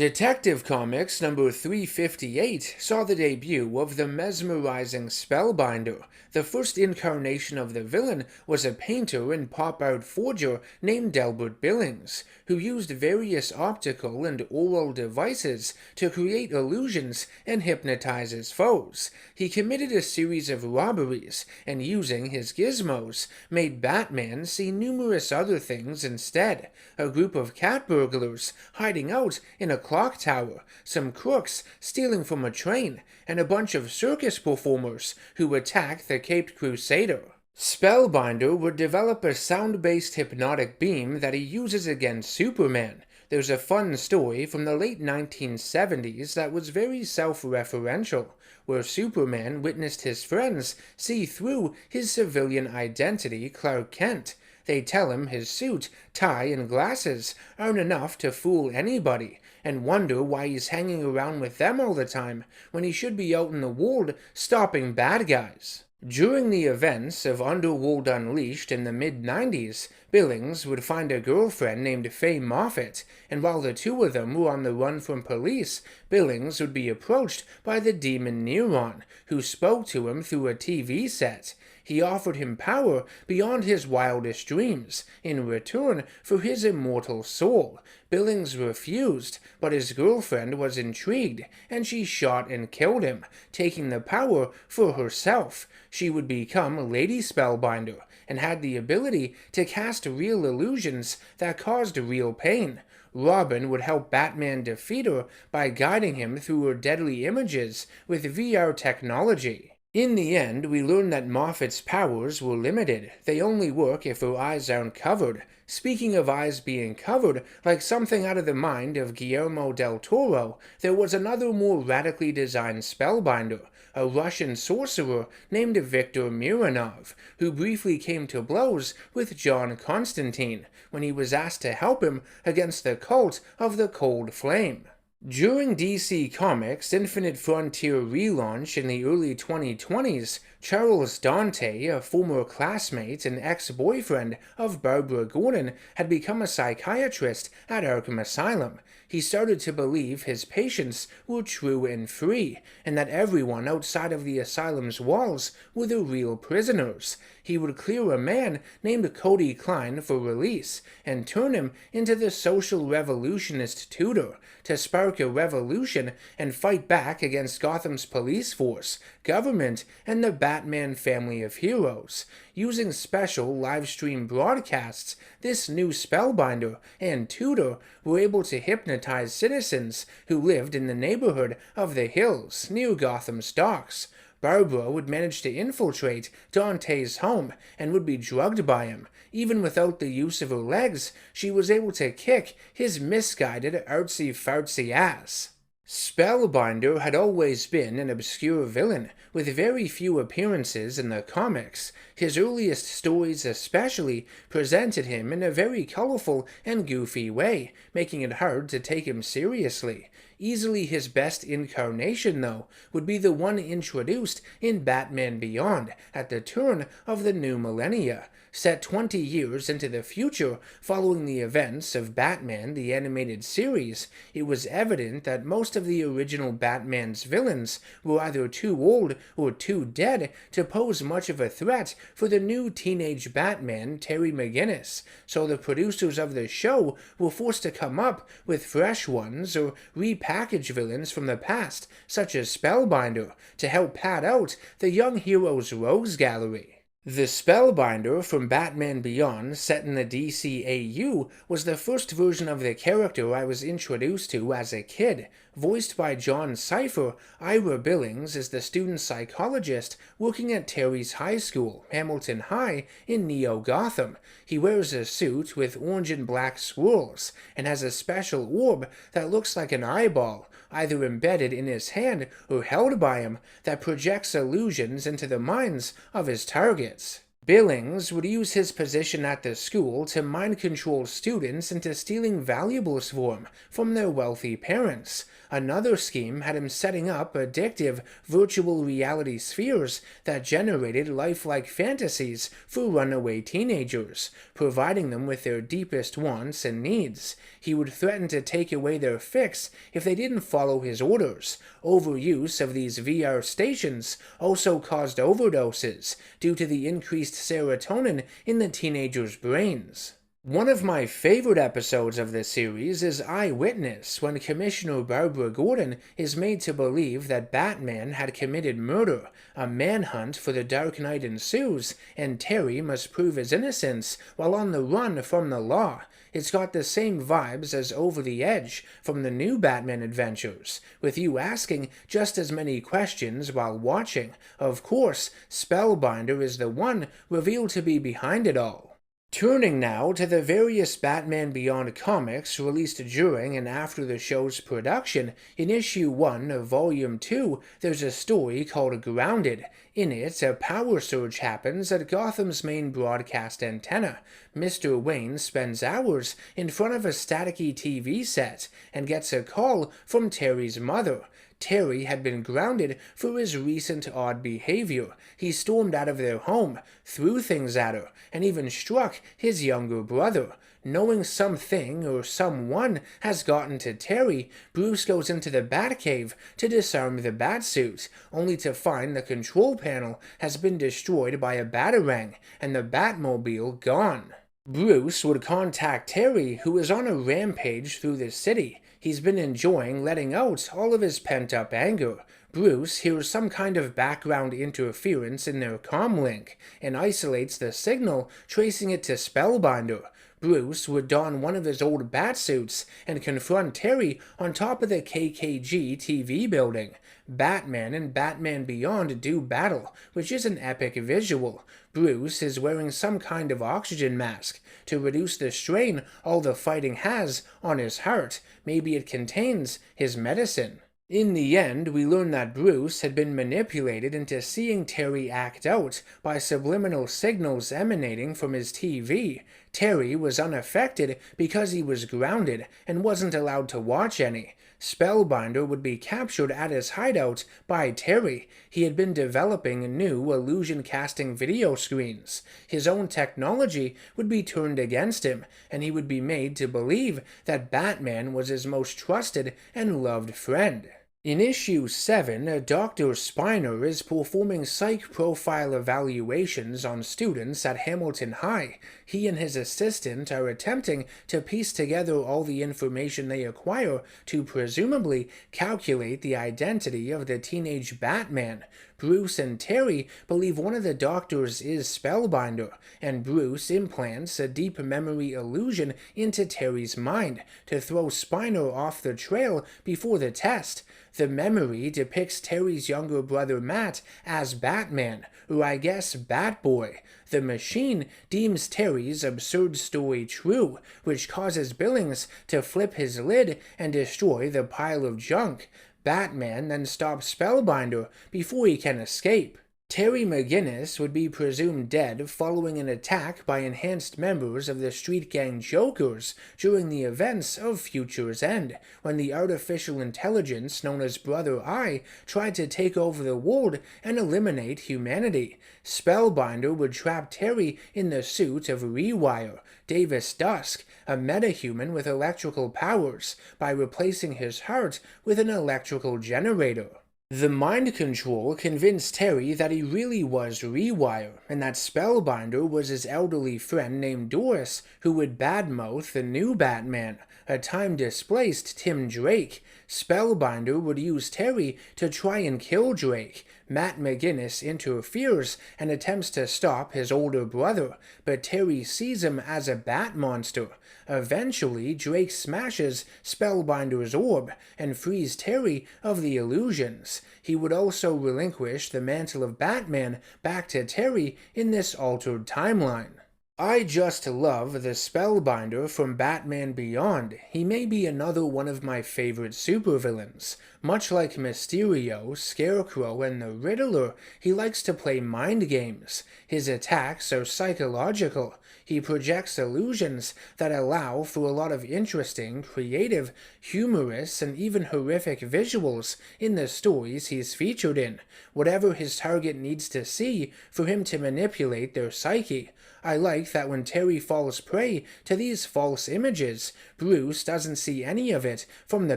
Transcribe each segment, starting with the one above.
Detective Comics number 358 saw the debut of the mesmerizing Spellbinder. The first incarnation of the villain was a painter and pop-art forger named Delbert Billings, who used various optical and aural devices to create illusions and hypnotize his foes. He committed a series of robberies, and using his gizmos, made Batman see numerous other things instead. A group of cat burglars hiding out in a clock tower, some crooks stealing from a train, and a bunch of circus performers who attack the Caped Crusader. Spellbinder would develop a sound-based hypnotic beam that he uses against Superman. There's a fun story from the late 1970s that was very self-referential, where Superman witnessed his friends see through his civilian identity, Clark Kent. They tell him his suit, tie, and glasses aren't enough to fool anybody, and wonder why he's hanging around with them all the time when he should be out in the world stopping bad guys. During the events of Underworld Unleashed in the mid-90s, Billings would find a girlfriend named Faye Moffat, and while the two of them were on the run from police, Billings would be approached by the demon Neron, who spoke to him through a TV set. He offered him power beyond his wildest dreams, in return for his immortal soul. Billings refused, but his girlfriend was intrigued, and she shot and killed him, taking the power for herself. She would become Lady Spellbinder, and had the ability to cast real illusions that caused real pain. Robin would help Batman defeat her by guiding him through her deadly images with VR technology. In the end, we learn that Moffat's powers were limited. They only work if her eyes aren't covered. Speaking of eyes being covered, like something out of the mind of Guillermo del Toro, there was another more radically designed Spellbinder, a Russian sorcerer named Viktor Mironov, who briefly came to blows with John Constantine when he was asked to help him against the cult of the Cold Flame. During DC Comics' Infinite Frontier relaunch in the early 2020s, Charles Dante, a former classmate and ex-boyfriend of Barbara Gordon, had become a psychiatrist at Arkham Asylum. He started to believe his patients were true and free, and that everyone outside of the asylum's walls were the real prisoners. He would clear a man named Cody Klein for release, and turn him into the social revolutionist tutor, to spark a revolution and fight back against Gotham's police force, government, and the Batman family of heroes. Using special live-stream broadcasts, this new Spellbinder and tutor were able to hypnotize citizens who lived in the neighborhood of the Hills near Gotham's docks. Barbara would manage to infiltrate Dante's home and would be drugged by him. Even without the use of her legs, she was able to kick his misguided artsy-fartsy ass. Spellbinder had always been an obscure villain, with very few appearances in the comics. His earliest stories especially presented him in a very colorful and goofy way, making it hard to take him seriously. Easily his best incarnation, though, would be the one introduced in Batman Beyond at the turn of the new millennia. Set 20 years into the future following the events of Batman the Animated Series, it was evident that most of the original Batman's villains were either too old or too dead to pose much of a threat for the new teenage Batman, Terry McGinnis, so the producers of the show were forced to come up with fresh ones or repackage villains from the past, such as Spellbinder, to help pad out the young hero's rogues gallery. The Spellbinder from Batman Beyond, set in the DCAU, was the first version of the character I was introduced to as a kid. Voiced by John Cipher, Ira Billings is the student psychologist working at Terry's high school, Hamilton High, in Neo-Gotham. He wears a suit with orange and black swirls, and has a special orb that looks like an eyeball, either embedded in his hand or held by him, that projects illusions into the minds of his targets. Billings would use his position at the school to mind control students into stealing valuables for him from their wealthy parents. Another scheme had him setting up addictive virtual reality spheres that generated lifelike fantasies for runaway teenagers, providing them with their deepest wants and needs. He would threaten to take away their fix if they didn't follow his orders. Overuse of these VR stations also caused overdoses due to the increased serotonin in the teenagers' brains. One of my favorite episodes of this series is Eyewitness, when Commissioner Barbara Gordon is made to believe that Batman had committed murder. A manhunt for the Dark Knight ensues, and Terry must prove his innocence while on the run from the law. It's got the same vibes as Over the Edge from the new Batman adventures, with you asking just as many questions while watching. Of course, Spellbinder is the one revealed to be behind it all. Turning now to the various Batman Beyond comics released during and after the show's production, in issue 1 of volume 2, there's a story called Grounded. In it, a power surge happens at Gotham's main broadcast antenna. Mr. Wayne spends hours in front of a staticky TV set and gets a call from Terry's mother. Terry had been grounded for his recent odd behavior. He stormed out of their home, threw things at her, and even struck his younger brother. Knowing something or someone has gotten to Terry, Bruce goes into the Batcave to disarm the Batsuit, only to find the control panel has been destroyed by a Batarang and the Batmobile gone. Bruce would contact Terry, who is on a rampage through the city. He's been enjoying letting out all of his pent-up anger. Bruce hears some kind of background interference in their comlink and isolates the signal, tracing it to Spellbinder. Bruce would don one of his old batsuits and confront Terry on top of the KKG TV building. Batman and Batman Beyond do battle, which is an epic visual. Bruce is wearing some kind of oxygen mask to reduce the strain all the fighting has on his heart. Maybe it contains his medicine. In the end, we learn that Bruce had been manipulated into seeing Terry act out by subliminal signals emanating from his TV. Terry was unaffected because he was grounded and wasn't allowed to watch any. Spellbinder would be captured at his hideout by Terry. He had been developing new illusion-casting video screens. His own technology would be turned against him, and he would be made to believe that Batman was his most trusted and loved friend. In issue 7, Dr. Spiner is performing psych profile evaluations on students at Hamilton High. He and his assistant are attempting to piece together all the information they acquire to presumably calculate the identity of the teenage Batman. Bruce and Terry believe one of the doctors is Spellbinder, and Bruce implants a deep memory illusion into Terry's mind to throw Spiner off the trail before the test. The memory depicts Terry's younger brother Matt as Batman, or I guess Batboy. The machine deems Terry's absurd story true, which causes Billings to flip his lid and destroy the pile of junk. Batman then stops Spellbinder before he can escape. Terry McGinnis would be presumed dead following an attack by enhanced members of the street gang Jokers during the events of Future's End, when the artificial intelligence known as Brother Eye tried to take over the world and eliminate humanity. Spellbinder would trap Terry in the suit of Rewire, Davis Dusk, a metahuman with electrical powers, by replacing his heart with an electrical generator. The mind control convinced Terry that he really was Rewire, and that Spellbinder was his elderly friend named Doris, who would badmouth the new Batman, a time-displaced Tim Drake. Spellbinder would use Terry to try and kill Drake. Matt McGinnis interferes and attempts to stop his older brother, but Terry sees him as a bat monster. Eventually, Drake smashes Spellbinder's orb and frees Terry of the illusions. He would also relinquish the mantle of Batman back to Terry in this altered timeline. I just love the Spellbinder from Batman Beyond. He may be another one of my favorite supervillains. Much like Mysterio, Scarecrow, and the Riddler, he likes to play mind games. His attacks are psychological. He projects illusions that allow for a lot of interesting, creative, humorous, and even horrific visuals in the stories he's featured in, whatever his target needs to see for him to manipulate their psyche. I like that when Terry falls prey to these false images, Bruce doesn't see any of it from the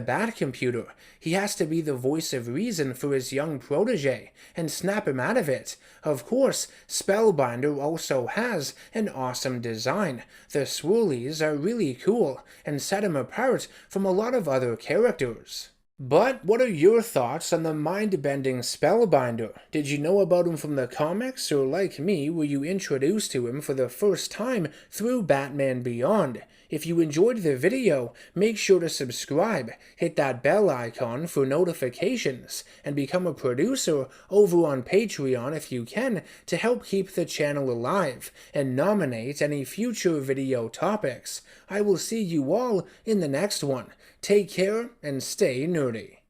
Batcomputer. He has to be the voice of reason for his young protege and snap him out of it. Of course, Spellbinder also has an awesome design. The swirlies are really cool and set him apart from a lot of other characters. But what are your thoughts on the mind-bending Spellbinder? Did you know about him from the comics, or like me, were you introduced to him for the first time through Batman Beyond? If you enjoyed the video, make sure to subscribe, hit that bell icon for notifications, and become a producer over on Patreon if you can to help keep the channel alive, and nominate any future video topics. I will see you all in the next one. Take care and stay nerdy.